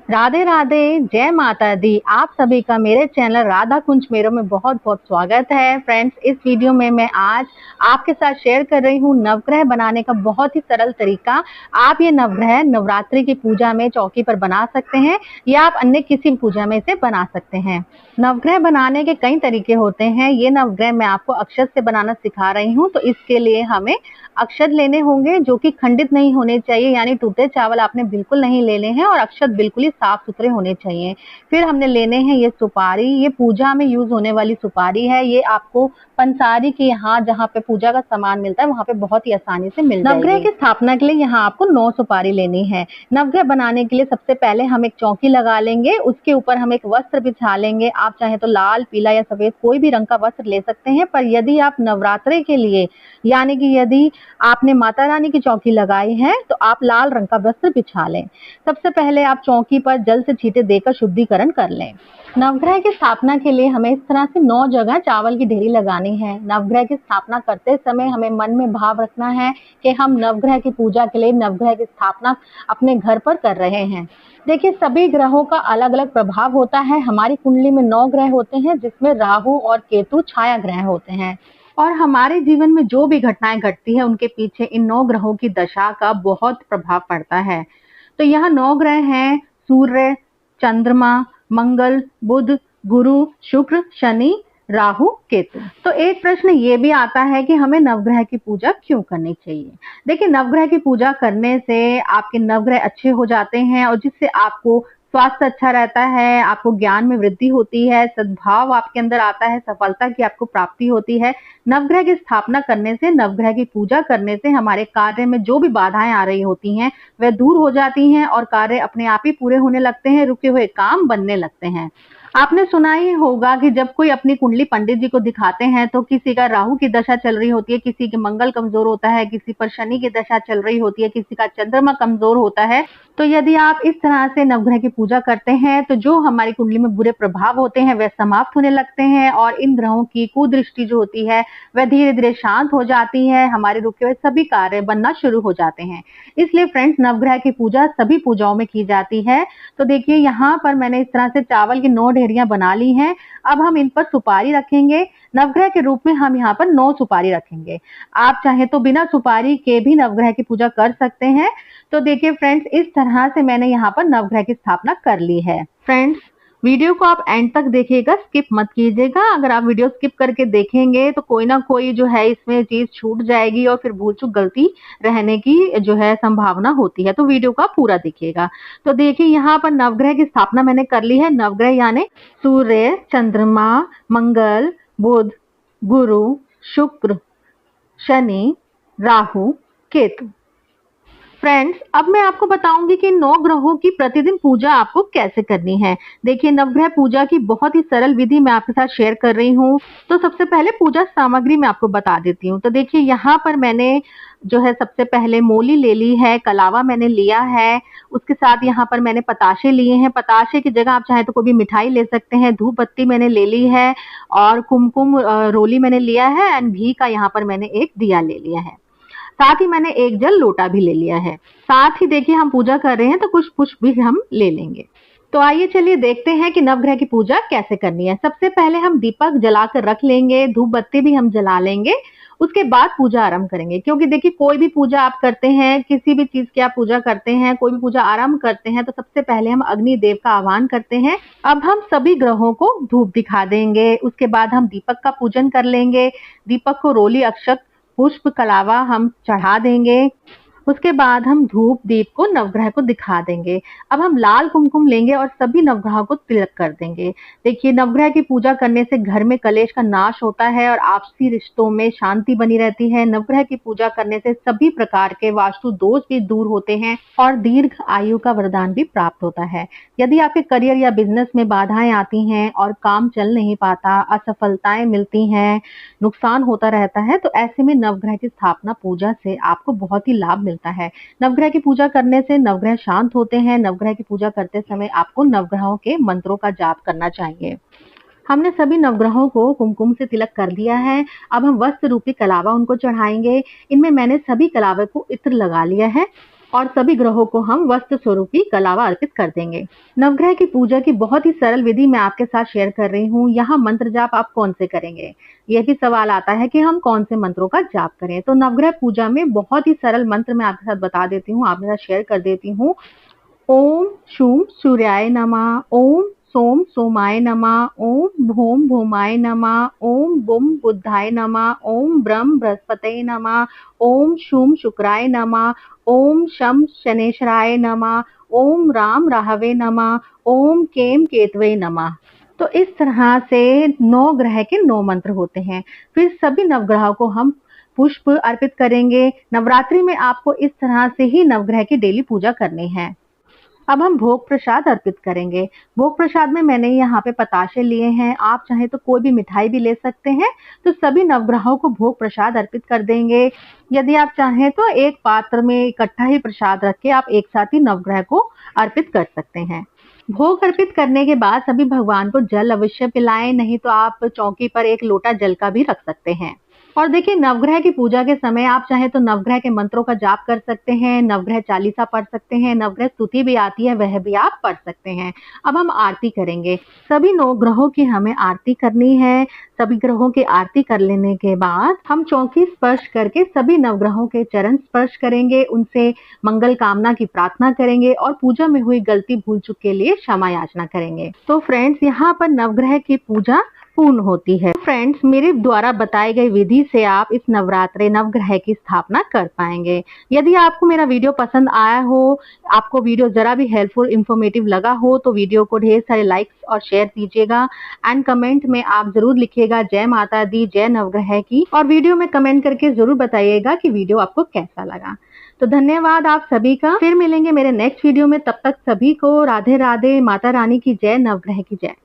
राधे राधे, जय माता दी। आप सभी का मेरे चैनल राधा कुंज मेरों में बहुत बहुत स्वागत है। फ्रेंड्स, इस वीडियो में मैं आज आपके साथ शेयर कर रही हूँ नवग्रह बनाने का बहुत ही सरल तरीका। आप ये नवग्रह नवरात्रि की पूजा में चौकी पर बना सकते हैं या आप अन्य किसी पूजा में इसे बना सकते हैं। नवग्रह बनाने के कई तरीके होते हैं। ये नवग्रह मैं आपको अक्षत से बनाना सिखा रही हूँ, तो इसके लिए हमें अक्षत लेने होंगे जो कि खंडित नहीं होने चाहिए, यानी टूटे चावल आपने बिल्कुल नहीं लेने हैं और अक्षत बिल्कुल ही साफ सुथरे होने चाहिए। फिर हमने लेने हैं ये सुपारी, ये पूजा में यूज होने वाली सुपारी है। ये आपको पंसारी के यहाँ जहाँ पे पूजा का सामान मिलता है वहाँ पे बहुत ही आसानी से मिल जाएगी। नवग्रह की स्थापना के लिए यहाँ आपको 9 सुपारी लेनी है। नवग्रह बनाने के लिए सबसे पहले हम एक चौकी लगा लेंगे, उसके ऊपर हम एक वस्त्र बिछा लेंगे। आप चाहे तो लाल, पीला या सफेद कोई भी रंग का वस्त्र ले सकते हैं, पर यदि आप नवरात्रि के लिए यानी कि यदि आपने माता रानी की चौकी लगाई है तो आप लाल रंग का वस्त्र बिछा लें। सबसे पहले आप चौकी पर जल से छींटे देकर शुद्धिकरण कर लें। नवग्रह की स्थापना के लिए हमें इस तरह से 9 जगह चावल की ढेरी लगानी है। नवग्रह की स्थापना करते समय हमें मन में भाव रखना है कि हम नवग्रह की पूजा के लिए नवग्रह की स्थापना अपने घर पर कर रहे हैं। देखिए, सभी ग्रहों का अलग अलग प्रभाव होता है। हमारी कुंडली में 9 ग्रह होते हैं, जिसमें राहु और केतु छाया ग्रह होते हैं और हमारे जीवन में जो भी घटनाएं घटती है उनके पीछे इन 9 ग्रहों की दशा का बहुत प्रभाव पड़ता है। तो यहाँ 9 ग्रह हैं: सूर्य, चंद्रमा, मंगल, बुध, गुरु, शुक्र, शनि, राहु, केतु। तो एक प्रश्न ये भी आता है कि हमें नवग्रह की पूजा क्यों करनी चाहिए। देखिए, नवग्रह की पूजा करने से आपके नवग्रह अच्छे हो जाते हैं और जिससे आपको स्वास्थ्य अच्छा रहता है, आपको ज्ञान में वृद्धि होती है, सद्भाव आपके अंदर आता है, सफलता की आपको प्राप्ति होती है। नवग्रह की स्थापना करने से, नवग्रह की पूजा करने से हमारे कार्य में जो भी बाधाएं आ रही होती हैं वह दूर हो जाती हैं और कार्य अपने आप ही पूरे होने लगते हैं, रुके हुए काम बनने लगते हैं। आपने सुना ही होगा कि जब कोई अपनी कुंडली पंडित जी को दिखाते हैं तो किसी का राहु की दशा चल रही होती है, किसी के मंगल कमजोर होता है, किसी पर शनि की दशा चल रही होती है, किसी का चंद्रमा कमजोर होता है। तो यदि आप इस तरह से नवग्रह की पूजा करते हैं तो जो हमारी कुंडली में बुरे प्रभाव होते हैं वह समाप्त होने लगते हैं और इन ग्रहों की कुदृष्टि जो होती है वह धीरे धीरे शांत हो जाती है। हमारे रुके हुए सभी कार्य बनना शुरू हो जाते हैं। इसलिए फ्रेंड्स, नवग्रह की पूजा सभी पूजाओं में की जाती है। तो देखिए, यहाँ पर मैंने इस तरह से चावल की 9 ढेरियां बना ली हैं। अब हम इन पर सुपारी रखेंगे। नवग्रह के रूप में हम यहाँ पर 9 सुपारी रखेंगे। आप चाहे तो बिना सुपारी के भी नवग्रह की पूजा कर सकते हैं। तो देखिए फ्रेंड्स, इस तरह से मैंने यहाँ पर नवग्रह की स्थापना कर ली है। फ्रेंड्स, वीडियो को आप एंड तक देखिएगा, स्किप मत कीजिएगा। अगर आप वीडियो स्किप करके देखेंगे तो कोई ना कोई जो है इसमें चीज छूट जाएगी और फिर भूल चूक गलती रहने की जो है संभावना होती है। तो वीडियो को आप पूरा देखिएगा। तो देखिए, यहाँ पर नवग्रह की स्थापना मैंने कर ली है। नवग्रह यानी सूर्य, चंद्रमा, मंगल, बुध, गुरु, शुक्र, शनि, राहु, केतु। फ्रेंड्स, अब मैं आपको बताऊंगी कि 9 ग्रहों की प्रतिदिन पूजा आपको कैसे करनी है। देखिए, नवग्रह पूजा की बहुत ही सरल विधि मैं आपके साथ शेयर कर रही हूँ। तो सबसे पहले पूजा सामग्री मैं आपको बता देती हूँ। तो देखिए, यहाँ पर मैंने जो है सबसे पहले मोली ले ली है, कलावा मैंने लिया है, उसके साथ यहाँ पर मैंने पताशे लिए हैं। पताशे की जगह आप चाहे तो कोई भी मिठाई ले सकते हैं। धूप बत्ती मैंने ले ली है और कुमकुम रोली मैंने लिया है एंड घी का यहाँ पर मैंने एक दिया ले लिया है। साथ ही मैंने एक जल लोटा भी ले लिया है। साथ ही देखिए, हम पूजा कर रहे हैं तो कुछ पुष्प भी हम ले लेंगे। तो आइए चलिए देखते हैं कि नवग्रह की पूजा कैसे करनी है। सबसे पहले हम दीपक जलाकर रख लेंगे, धूप बत्ती भी हम जला लेंगे। उसके बाद पूजा आरंभ करेंगे, क्योंकि देखिए, कोई भी पूजा आप करते हैं, किसी भी चीज की आप पूजा करते हैं, कोई भी पूजा आरंभ करते हैं तो सबसे पहले हम अग्नि देव का आह्वान करते हैं। अब हम सभी ग्रहों को धूप दिखा देंगे। उसके बाद हम दीपक का पूजन कर लेंगे। दीपक को रोली, अक्षत, पुष्प, कलावा हम चढ़ा देंगे। उसके बाद हम धूप दीप को नवग्रह को दिखा देंगे। अब हम लाल कुमकुम लेंगे और सभी नवग्रहों को तिलक कर देंगे। देखिए, नवग्रह की पूजा करने से घर में कलेश का नाश होता है और आपसी रिश्तों में शांति बनी रहती है। नवग्रह की पूजा करने से सभी प्रकार के वास्तु दोष भी दूर होते हैं और दीर्घ आयु का वरदान भी प्राप्त होता है। यदि आपके करियर या बिजनेस में बाधाएं आती हैं और काम चल नहीं पाता, असफलताएं मिलती हैं, नुकसान होता रहता है, तो ऐसे में नवग्रह की स्थापना पूजा से आपको बहुत ही लाभ मिलता है। नवग्रह की पूजा करने से नवग्रह शांत होते हैं। नवग्रह की पूजा करते समय आपको नवग्रहों के मंत्रों का जाप करना चाहिए। हमने सभी नवग्रहों को कुमकुम से तिलक कर दिया है। अब हम वस्त्र रूपी कलावा उनको चढ़ाएंगे। इनमें मैंने सभी कलावे को इत्र लगा लिया है। और सभी ग्रहों को हम वस्त्र स्वरूप की कलावा अर्पित कर देंगे। नवग्रह की पूजा की बहुत ही सरल विधि मैं आपके साथ शेयर कर रही हूँ। यहाँ मंत्र जाप आप कौन से करेंगे, यह भी सवाल आता है कि हम कौन से मंत्रों का जाप करें। तो नवग्रह पूजा में बहुत ही सरल मंत्र मैं आपके साथ बता देती हूँ, आपके साथ शेयर कर देती हूँ। ओम शूम सूर्याय नमः, ओम सोम सोमाय नमः, ओम भूम भूमाय नमः, ओम बुम बुद्धाय नमः, ओम ब्रह्म बृहस्पतये नमः, ओम शूम शुक्राय नमः, ओम शम शनेश्वराय नमः, ओम राम राहवे नमः, ओम केम केतवे नमः। तो इस तरह से 9 ग्रह के 9 मंत्र होते हैं। फिर सभी नवग्रहों को हम पुष्प अर्पित करेंगे। नवरात्रि में आपको इस तरह से ही नवग्रह की डेली पूजा करनी है। अब हम भोग प्रसाद अर्पित करेंगे। भोग प्रसाद में मैंने यहाँ पे बताशे लिए हैं, आप चाहे तो कोई भी मिठाई भी ले सकते हैं। तो सभी नवग्रहों को भोग प्रसाद अर्पित कर देंगे। यदि आप चाहें तो एक पात्र में इकट्ठा ही प्रसाद रख के आप एक साथ ही नवग्रह को अर्पित कर सकते हैं। भोग अर्पित करने के बाद सभी भगवान को जल अवश्य पिलाएं, नहीं तो आप चौकी पर एक लोटा जल का भी रख सकते हैं। और देखिए, नवग्रह की पूजा के समय आप चाहे तो नवग्रह के मंत्रों का जाप कर सकते हैं, नवग्रह चालीसा पढ़ सकते हैं, नवग्रह स्तुति भी आती है वह भी आप पढ़ सकते हैं। अब हम आरती करेंगे। सभी 9 ग्रहों की हमें आरती करनी है। सभी ग्रहों की आरती कर लेने के बाद हम चौकी स्पर्श करके सभी नवग्रहों के चरण स्पर्श करेंगे, उनसे मंगल कामना की प्रार्थना करेंगे और पूजा में हुई गलती भूल चूक के लिए क्षमा याचना करेंगे। तो फ्रेंड्स, यहाँ पर नवग्रह की पूजा पूर्ण होती है। फ्रेंड्स, मेरे द्वारा बताई गई विधि से आप इस नवरात्रि नवग्रह की स्थापना कर पाएंगे। यदि आपको मेरा वीडियो पसंद आया हो, आपको वीडियो जरा भी हेल्पफुल इंफॉर्मेटिव लगा हो, तो वीडियो को ढेर सारे लाइक्स और शेयर कीजिएगा एंड कमेंट में आप जरूर लिखिएगा जय माता दी, जय नवग्रह की। और वीडियो में कमेंट करके जरूर बताइएगा कि वीडियो आपको कैसा लगा। तो धन्यवाद आप सभी का। फिर मिलेंगे मेरे नेक्स्ट वीडियो में, तब तक सभी को राधे राधे, माता रानी की जय, नवग्रह की जय।